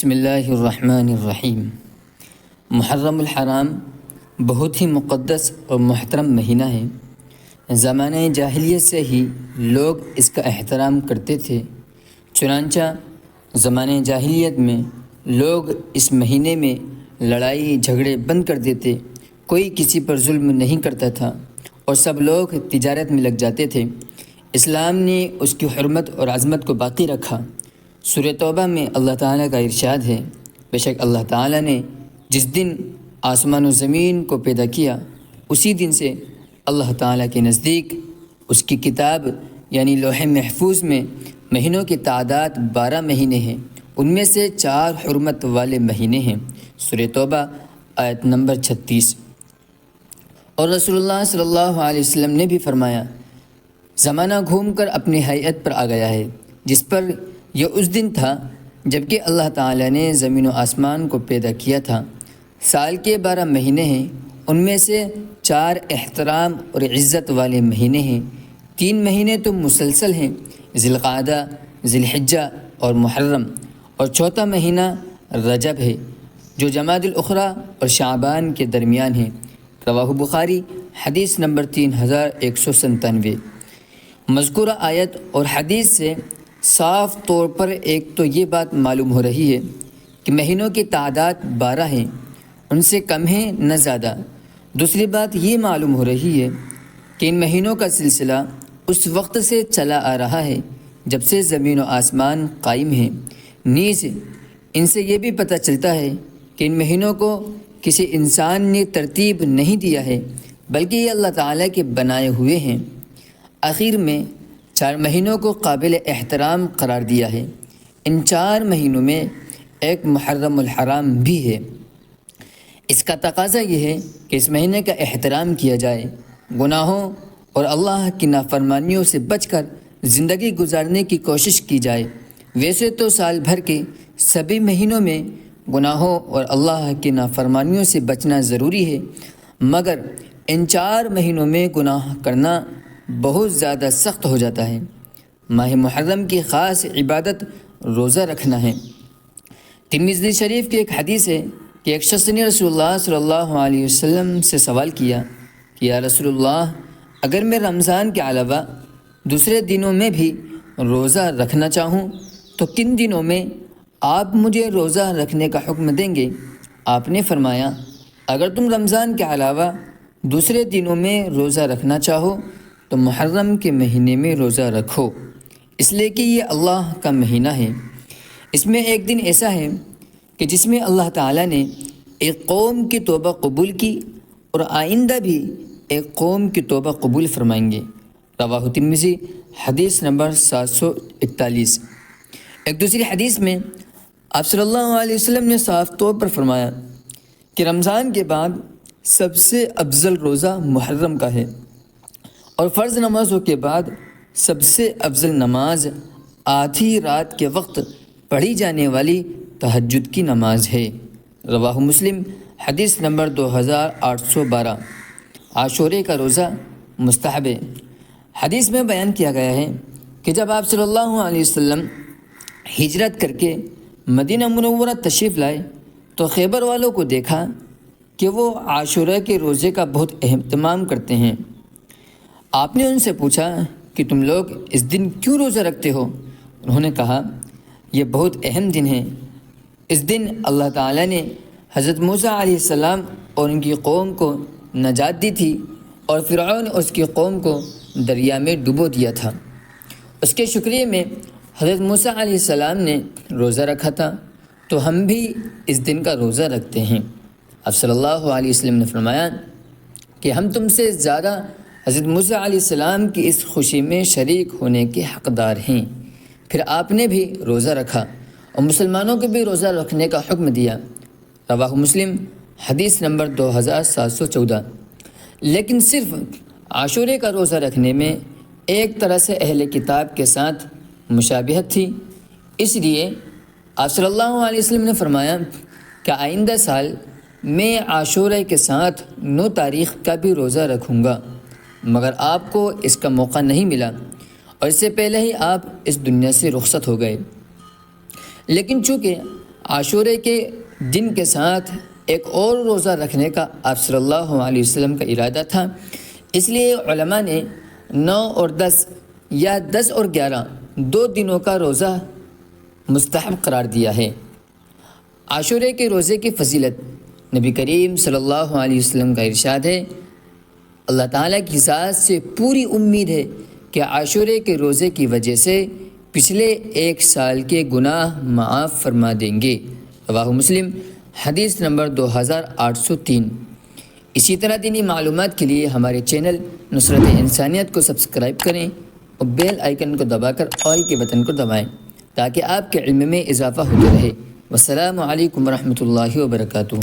بسم اللہ الرحمن الرحیم۔ محرم الحرام بہت ہی مقدس اور محترم مہینہ ہے۔ زمانہ جاہلیت سے ہی لوگ اس کا احترام کرتے تھے۔ چنانچہ زمانہ جاہلیت میں لوگ اس مہینے میں لڑائی جھگڑے بند کر دیتے، کوئی کسی پر ظلم نہیں کرتا تھا اور سب لوگ تجارت میں لگ جاتے تھے۔ اسلام نے اس کی حرمت اور عظمت کو باقی رکھا۔ سورہ توبہ میں اللہ تعالیٰ کا ارشاد ہے، بے شک اللہ تعالیٰ نے جس دن آسمان و زمین کو پیدا کیا اسی دن سے اللہ تعالیٰ کے نزدیک اس کی کتاب یعنی لوح محفوظ میں مہینوں کی تعداد 12 مہینے ہیں، ان میں سے 4 حرمت والے مہینے ہیں۔ سورہ توبہ آیت نمبر 36۔ اور رسول اللہ صلی اللہ علیہ وسلم نے بھی فرمایا، زمانہ گھوم کر اپنی حیت پر آ گیا ہے جس پر یہ اس دن تھا جب کہ اللہ تعالیٰ نے زمین و آسمان کو پیدا کیا تھا۔ سال کے 12 مہینے ہیں، ان میں سے 4 احترام اور عزت والے مہینے ہیں۔ 3 مہینے تو مسلسل ہیں، ذی القعدہ، ذی الحجہ اور محرم، اور 4تھا مہینہ رجب ہے جو جمادی الاخری اور شعبان کے درمیان ہے۔ رواہ بخاری، حدیث نمبر 3197۔ مذکورہ آیت اور حدیث سے صاف طور پر ایک تو یہ بات معلوم ہو رہی ہے کہ مہینوں کی تعداد 12 ہیں، ان سے کم ہیں نہ زیادہ۔ دوسری بات یہ معلوم ہو رہی ہے کہ ان مہینوں کا سلسلہ اس وقت سے چلا آ رہا ہے جب سے زمین و آسمان قائم ہیں۔ نیز ان سے یہ بھی پتہ چلتا ہے کہ ان مہینوں کو کسی انسان نے ترتیب نہیں دیا ہے بلکہ یہ اللہ تعالیٰ کے بنائے ہوئے ہیں۔ آخر میں 4 مہینوں کو قابل احترام قرار دیا ہے۔ ان 4 مہینوں میں ایک محرم الحرام بھی ہے۔ اس کا تقاضا یہ ہے کہ اس مہینے کا احترام کیا جائے، گناہوں اور اللہ کی نافرمانیوں سے بچ کر زندگی گزارنے کی کوشش کی جائے۔ ویسے تو سال بھر کے سبھی مہینوں میں گناہوں اور اللہ کی نافرمانیوں سے بچنا ضروری ہے، مگر ان 4 مہینوں میں گناہ کرنا بہت زیادہ سخت ہو جاتا ہے۔ ماہ محرم کی خاص عبادت روزہ رکھنا ہے۔ ترمذی شریف کی ایک حدیث ہے کہ ایک شخص نے رسول اللہ صلی اللہ علیہ وسلم سے سوال کیا کہ یا رسول اللہ، اگر میں رمضان کے علاوہ دوسرے دنوں میں بھی روزہ رکھنا چاہوں تو کن دنوں میں آپ مجھے روزہ رکھنے کا حکم دیں گے؟ آپ نے فرمایا، اگر تم رمضان کے علاوہ دوسرے دنوں میں روزہ رکھنا چاہو تو محرم کے مہینے میں روزہ رکھو، اس لیے کہ یہ اللہ کا مہینہ ہے۔ اس میں ایک دن ایسا ہے کہ جس میں اللہ تعالیٰ نے ایک قوم کی توبہ قبول کی اور آئندہ بھی ایک قوم کی توبہ قبول فرمائیں گے۔ رواہ ترمذی، حدیث نمبر 741۔ ایک دوسری حدیث میں آپ صلی اللہ علیہ وسلم نے صاف طور پر فرمایا کہ رمضان کے بعد سب سے افضل روزہ محرم کا ہے، اور فرض نمازوں کے بعد سب سے افضل نماز آدھی رات کے وقت پڑھی جانے والی تہجد کی نماز ہے۔ رواہ مسلم، حدیث نمبر 2812۔ عاشورے کا روزہ مستحب ہے۔ حدیث میں بیان کیا گیا ہے کہ جب آپ صلی اللہ علیہ وسلم ہجرت کر کے مدینہ منورہ تشریف لائے تو خیبر والوں کو دیکھا کہ وہ عاشورہ کے روزے کا بہت اہتمام کرتے ہیں۔ آپ نے ان سے پوچھا کہ تم لوگ اس دن کیوں روزہ رکھتے ہو؟ انہوں نے کہا، یہ بہت اہم دن ہے۔ اس دن اللہ تعالیٰ نے حضرت موسیٰ علیہ السلام اور ان کی قوم کو نجات دی تھی اور فرعون اور اس کی قوم کو دریا میں ڈبو دیا تھا۔ اس کے شکریہ میں حضرت موسیٰ علیہ السلام نے روزہ رکھا تھا، تو ہم بھی اس دن کا روزہ رکھتے ہیں۔ اب صلی اللہ علیہ وسلم نے فرمایا کہ ہم تم سے زیادہ حضرت موسیٰ علیہ السلام کی اس خوشی میں شریک ہونے کے حقدار ہیں۔ پھر آپ نے بھی روزہ رکھا اور مسلمانوں کو بھی روزہ رکھنے کا حکم دیا۔ رواہ مسلم، حدیث نمبر 2714۔ لیکن صرف عاشورے کا روزہ رکھنے میں ایک طرح سے اہل کتاب کے ساتھ مشابہت تھی، اس لیے آپ صلی اللہ علیہ وسلم نے فرمایا کہ آئندہ سال میں عاشورے کے ساتھ 9 تاریخ کا بھی روزہ رکھوں گا، مگر آپ کو اس کا موقع نہیں ملا اور اس سے پہلے ہی آپ اس دنیا سے رخصت ہو گئے۔ لیکن چونکہ عاشورے کے دن کے ساتھ ایک اور روزہ رکھنے کا آپ صلی اللہ علیہ وسلم کا ارادہ تھا، اس لیے علماء نے 9 اور 10 یا 10 اور 11 2 دنوں کا روزہ مستحب قرار دیا ہے۔ عاشورے کے روزے کی فضیلت، نبی کریم صلی اللہ علیہ وسلم کا ارشاد ہے، اللہ تعالیٰ کی ذات سے پوری امید ہے کہ عاشورے کے روزے کی وجہ سے پچھلے 1 سال کے گناہ معاف فرما دیں گے۔ رواہ مسلم، حدیث نمبر 2803۔ اسی طرح دینی معلومات کے لیے ہمارے چینل نصرت انسانیت کو سبسکرائب کریں اور بیل آئیکن کو دبا کر آل کے بٹن کو دبائیں تاکہ آپ کے علم میں اضافہ ہوتا رہے۔ والسلام علیکم ورحمۃ اللہ وبرکاتہ۔